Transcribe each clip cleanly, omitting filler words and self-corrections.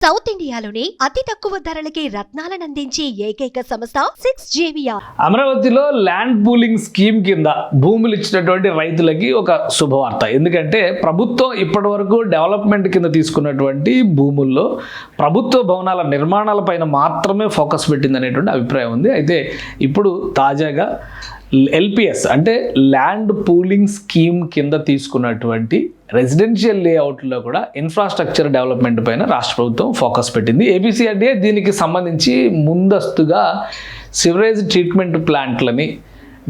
South ఇండియాలోని అతి తక్కువ ధరలకి రత్నాలను అందించే ఏకైక సంస్థ 6JVR. అమరావతిలో ల్యాండ్ పూలింగ్ స్కీమ్ కింద భూములు ఇచ్చినటువంటి రైతులకి ఒక శుభవార్త. ఎందుకంటే ప్రభుత్వం ఇప్పటి వరకు డెవలప్మెంట్ కింద తీసుకున్నటువంటి భూముల్లో ప్రభుత్వ భవనాల నిర్మాణాల పైన మాత్రమే ఫోకస్ పెట్టింది అనేటువంటి అభిప్రాయం ఉంది. అయితే ఇప్పుడు తాజాగా LPS అంటే ల్యాండ్ పూలింగ్ స్కీమ్ కింద తీసుకున్నటువంటి రెసిడెన్షియల్ లేఅవుట్లో కూడా ఇన్ఫ్రాస్ట్రక్చర్ డెవలప్మెంట్ పైన రాష్ట్ర ప్రభుత్వం ఫోకస్ పెట్టింది. ABCRDA దీనికి సంబంధించి ముందస్తుగా సివరేజ్ ట్రీట్మెంట్ ప్లాంట్లని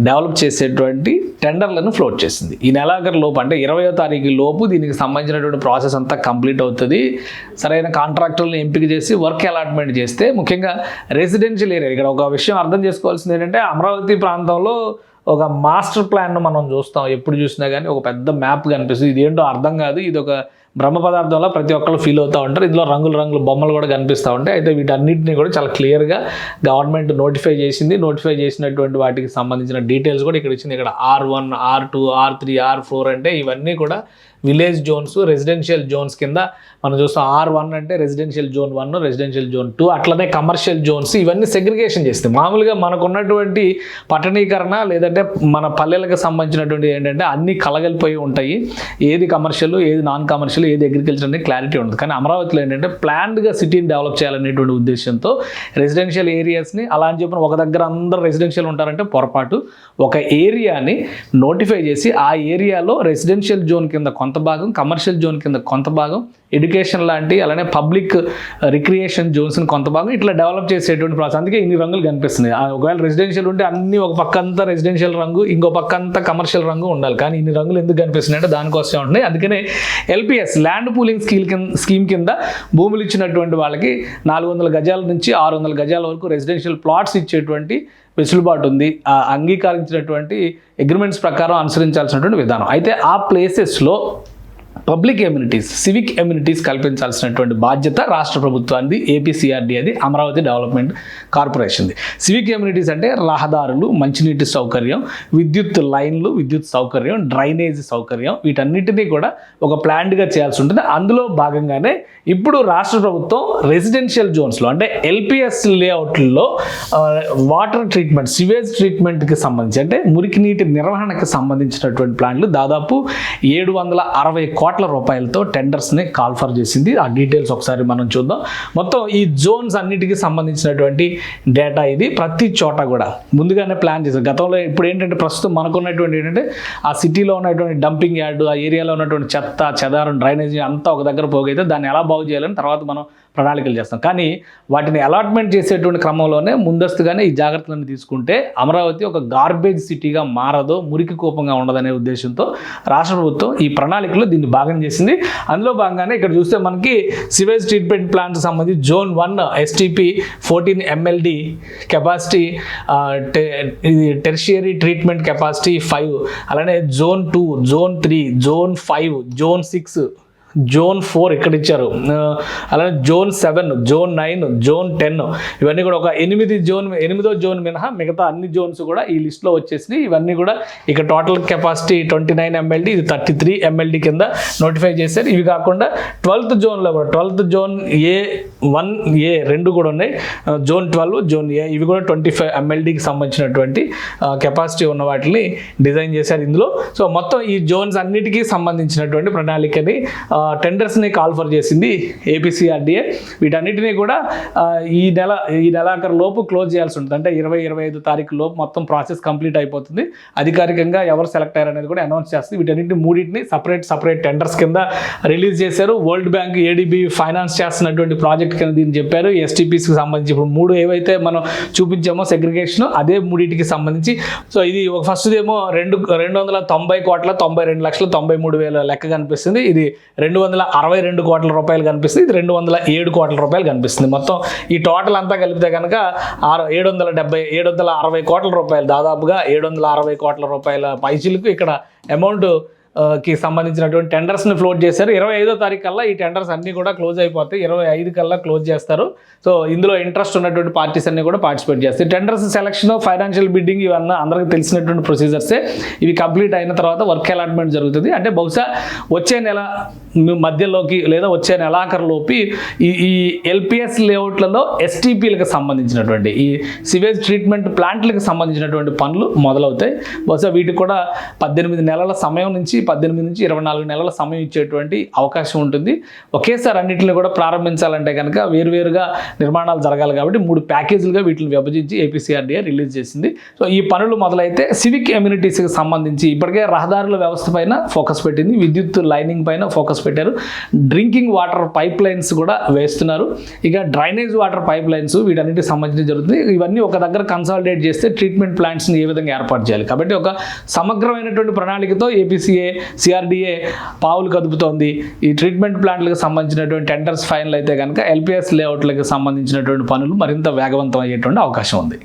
డెవలప్ చేసేటువంటి టెండర్లను ఫ్లోట్ చేసింది. ఈ నెలాఖరు లోపు అంటే 20వ తారీఖు లోపు దీనికి సంబంధించినటువంటి ప్రాసెస్ అంతా కంప్లీట్ అవుతుంది. సరైన కాంట్రాక్టర్లను ఎంపిక చేసి వర్క్ అలాట్మెంట్ చేస్తే ముఖ్యంగా రెసిడెన్షియల్ ఏరియా, ఇక్కడ ఒక విషయం అర్థం చేసుకోవాల్సింది ఏంటంటే అమరావతి ప్రాంతంలో ఒక మాస్టర్ ప్లాన్ను మనం చూస్తాం. ఎప్పుడు చూసినా కానీ ఒక పెద్ద మ్యాప్ కనిపిస్తుంది. ఇదేంటో అర్థం కాదు, ఇది ఒక బ్రహ్మ పదార్థంలో ప్రతి ఒక్కళ్ళు ఫీల్ అవుతూ ఉంటారు. ఇందులో రంగుల బొమ్మలు కూడా కనిపిస్తూ ఉంటాయి. అయితే వీటన్నిటిని కూడా చాలా క్లియర్గా గవర్నమెంట్ నోటిఫై చేసింది. నోటిఫై చేసినటువంటి వాటికి సంబంధించిన డీటెయిల్స్ కూడా ఇక్కడ ఇచ్చింది. ఇక్కడ R1, R2, R3, R4 అంటే ఇవన్నీ కూడా విలేజ్ జోన్స్, రెసిడెన్షియల్ జోన్స్ కింద మనం చూస్తాం. R1 అంటే రెసిడెన్షియల్ జోన్ 1, రెసిడెన్షియల్ జోన్ 2, అట్లనే కమర్షియల్ జోన్స్ ఇవన్నీ సెగ్రిగేషన్ చేస్తాయి. మామూలుగా మనకు ఉన్నటువంటి పట్టణీకరణ లేదంటే మన పల్లెలకు సంబంధించినటువంటి ఏంటంటే అన్నీ కలగలిపోయి ఉంటాయి. ఏది కమర్షియల్, ఏది నాన్ కమర్షియల్, ఏది అగ్రికల్చర్ అనేది క్లారిటీ ఉంటుంది. కానీ అమరావతిలో ఏంటంటే ప్లాన్డ్గా సిటీని డెవలప్ చేయాలనేటువంటి ఉద్దేశంతో రెసిడెన్షియల్ ఏరియాస్ని అలా అని చెప్పిన ఒక దగ్గర అందరూ రెసిడెన్షియల్ ఉంటారంటే పొరపాటు. ఒక ఏరియాని నోటిఫై చేసి ఆ ఏరియాలో రెసిడెన్షియల్ జోన్ కింద కొంత భాగం, కమర్షియల్ జోన్ కింద కొంత భాగం, ఎడ్యుకేషన్ లాంటి అలానే పబ్లిక్ రిక్రియేషన్ జోన్స్ని కొంత భాగం ఇట్లా డెవలప్ చేసేటువంటి ప్రాసెస్. అందుకే ఇన్ని రంగులు కనిపిస్తున్నాయి. ఒకవేళ రెసిడెన్షియల్ ఉంటే అన్ని ఒక పక్క అంతా రెసిడెన్షియల్ రంగు, ఇంకో పక్క అంతా కమర్షియల్ రంగు ఉండాలి. కానీ ఇన్ని రంగులు ఎందుకు కనిపిస్తున్నాయి అంటే దానికోసం ఉంటున్నాయి. అందుకనే LPS ల్యాండ్ పూలింగ్ స్కీమ్ కింద భూములు ఇచ్చినటువంటి వాళ్ళకి 400 గజాల నుంచి 600 గజాల వరకు రెసిడెన్షియల్ ప్లాట్స్ ఇచ్చేటువంటి వెసులుబాటు ఉంది. అంగీకరించినటువంటి అగ్రిమెంట్స్ ప్రకారం అనుసరించాల్సినటువంటి విధానం. అయితే ఆ ప్లేసెస్లో పబ్లిక్ ఎమ్యూనిటీస్, సివిక్ ఎమ్యూనిటీస్ కల్పించాల్సినటువంటి బాధ్యత రాష్ట్ర ప్రభుత్వానికి, ABCRDAది, అమరావతి డెవలప్మెంట్ కార్పొరేషన్ది. సివిక్ ఎమ్యూనిటీస్ అంటే రహదారులు, మంచినీటి సౌకర్యం, విద్యుత్ లైన్లు, విద్యుత్ సౌకర్యం, డ్రైనేజ్ సౌకర్యం, వీటన్నిటినీ కూడా ఒక ప్లాన్డ్గా చేయాల్సి ఉంటుంది. అందులో భాగంగానే ఇప్పుడు రాష్ట్ర ప్రభుత్వం రెసిడెన్షియల్ జోన్స్లో అంటే LPS లేఅవుట్లో వాటర్ ట్రీట్మెంట్, సివేజ్ ట్రీట్మెంట్కి సంబంధించి అంటే మురికి నీటి నిర్వహణకు సంబంధించినటువంటి ప్లాన్లు దాదాపు 760 కోట్ల రూపాయలతో టెండర్స్ని కాల్ఫర్ చేసింది. ఆ డీటెయిల్స్ ఒకసారి మనం చూద్దాం. మొత్తం ఈ జోన్స్ అన్నిటికీ సంబంధించినటువంటి డేటా ఇది. ప్రతి చోట కూడా ముందుగానే ప్లాన్ చేశారు. గతంలో ఇప్పుడు ఏంటంటే ప్రస్తుతం మనకున్నటువంటి ఏంటంటే ఆ సిటీలో ఉన్నటువంటి డంపింగ్ యార్డు, ఆ ఏరియాలో ఉన్నటువంటి చెత్త, చెదారం, డ్రైనేజీ అంతా ఒక దగ్గర పోగైతే దాన్ని ఎలా బాగు చేయాలని తర్వాత మనం ప్రణాళికలు చేస్తాం. కానీ వాటిని అలాట్మెంట్ చేసేటువంటి క్రమంలోనే ముందస్తుగానే ఈ జాగ్రత్తలను తీసుకుంటే అమరావతి ఒక గార్బేజ్ సిటీగా మారదు, మురికి కూపంగా ఉండదనే ఉద్దేశంతో రాష్ట్ర ప్రభుత్వం ఈ ప్రణాళికలో దీన్ని భాగం చేసింది. అందులో భాగంగానే ఇక్కడ చూస్తే మనకి సివేజ్ ట్రీట్మెంట్ ప్లాంట్ సంబంధించి zone 1 STP 14 MLD capacity, tertiary treatment capacity 5, అలానే zone 2, zone 3, zone 5, zone 6, zone 4 ఇక్కడ ఇచ్చారు. అలానే జోన్ 7, జోన్ 9, జోన్ 10 ఇవన్నీ కూడా ఒక 8వ జోన్ మినహా మిగతా అన్ని జోన్స్ కూడా ఈ లిస్ట్లో వచ్చేసినాయి. ఇవన్నీ కూడా ఇక టోటల్ కెపాసిటీ 29 MLD, ఇది 33 MLD కింద నోటిఫై చేశారు. ఇవి కాకుండా 12th జోన్లో కూడా 12th జోన్ A1, A2 కూడా ఉన్నాయి. జోన్ 12, జోన్ A ఇవి కూడా 25 MLDకి సంబంధించినటువంటి కెపాసిటీ ఉన్న వాటిని డిజైన్ చేశారు ఇందులో. సో మొత్తం ఈ జోన్స్ అన్నిటికీ సంబంధించినటువంటి ప్రణాళికని టెండర్స్ని కాల్ఫర్ చేసింది ABCRDA. వీటన్నిటినీ కూడా ఈ నెలాఖరు లోపు క్లోజ్ చేయాల్సి ఉంటుంది. అంటే 20-25 తారీఖు లోపు మొత్తం ప్రాసెస్ కంప్లీట్ అయిపోతుంది. అధికారికంగా ఎవరు సెలెక్ట్ అయ్యారు అనేది కూడా అనౌన్స్ చేస్తుంది. వీటన్నింటినీ మూడింటిని సపరేట్ టెండర్స్ కింద రిలీజ్ చేశారు. వరల్డ్ బ్యాంక్, ADB ఫైనాన్స్ చేస్తున్నటువంటి ప్రాజెక్ట్ కింద దీన్ని చెప్పారు. STPస్కి సంబంధించి ఇప్పుడు 3 ఏవైతే మనం చూపించామో సెగ్రిగేషన్, అదే మూడింటికి సంబంధించి. సో ఇది ఫస్ట్ ఏమో 290 కోట్ల 92 లక్షల 93 వేల లెక్క కనిపిస్తుంది. ఇది 262 కోట్ల రూపాయలు కనిపిస్తుంది. ఇది 207 కోట్ల రూపాయలు కనిపిస్తుంది. మొత్తం ఈ టోటల్ అంతా కలిపితే కనుక 760 కోట్ల రూపాయలు, దాదాపుగా 760 కోట్ల రూపాయల పైచిలకు ఇక్కడ అమౌంట్ కి సంబంధించినటువంటి టెండర్స్ని ఫ్లోట్ చేశారు. 25వ తారీఖు కల్లా ఈ టెండర్స్ అన్నీ కూడా క్లోజ్ అయిపోతాయి. 25 కల్లా క్లోజ్ చేస్తారు. సో ఇందులో ఇంట్రెస్ట్ ఉన్నటువంటి పార్టీస్ అన్ని కూడా పార్టిసిపేట్ చేస్తాయి. టెండర్స్ సెలక్షన్, ఫైనాన్షియల్ బిడ్డింగ్ ఇవన్నీ అందరికీ తెలిసినటువంటి ప్రొసీజర్సే. ఇవి కంప్లీట్ అయిన తర్వాత వర్క్ అలాట్మెంట్ జరుగుతుంది. అంటే బహుశా వచ్చే నెల మధ్యలోకి లేదా వచ్చే నెలాఖరులోపు ఈ ఎల్పిఎస్ లేఅవుట్లలో ఎస్టీపీలకు సంబంధించినటువంటి ఈ సివేజ్ ట్రీట్మెంట్ ప్లాంట్లకు సంబంధించినటువంటి పనులు మొదలవుతాయి. బహుశా వీటికి కూడా 18 నెలల సమయం నుంచి 18 నుంచి 24 నెలల సమయం ఇచ్చేటువంటి అవకాశం ఉంటుంది. ఒకేసారి అన్నింటిని కూడా ప్రారంభించాలంటే కనుక వేరువేరుగా నిర్మాణాలు జరగాలి కాబట్టి 3 ప్యాకేజీలుగా వీటిని విభజించి ఏపీసీఆర్డీఏ రిలీజ్ చేసింది. సో ఈ పనులు మొదలైతే సివిక్ ఎమ్యూనిటీస్కి సంబంధించి ఇప్పటికే రహదారుల వ్యవస్థ పైన ఫోకస్ పెట్టింది, విద్యుత్ లైనింగ్ పైన ఫోకస్ పెట్టారు, డ్రింకింగ్ వాటర్ పైప్ లైన్స్ కూడా వేస్తున్నారు, ఇక డ్రైనేజ్ వాటర్ పైప్ లైన్స్ వీటన్నిటికి సంబంధించి జరుగుతుంది. ఇవన్నీ ఒక దగ్గర కన్సాలిడేట్ చేస్తే ట్రీట్మెంట్ ప్లాంట్స్ని ఏ విధంగా ఏర్పాటు చేయాలి కాబట్టి ఒక సమగ్రమైనటువంటి ప్రణాళికతో సిఆర్డీఏ పావులు కదుపుతోంది. ఈ ట్రీట్మెంట్ ప్లాంట్లకు సంబంధించినటువంటి టెండర్స్ ఫైనల్ అయితే కనుక ఎల్పిఎస్ లేఅవుట్లకు సంబంధించినటువంటి పనులు మరింత వేగవంతం అయ్యేటువంటి అవకాశం ఉంది.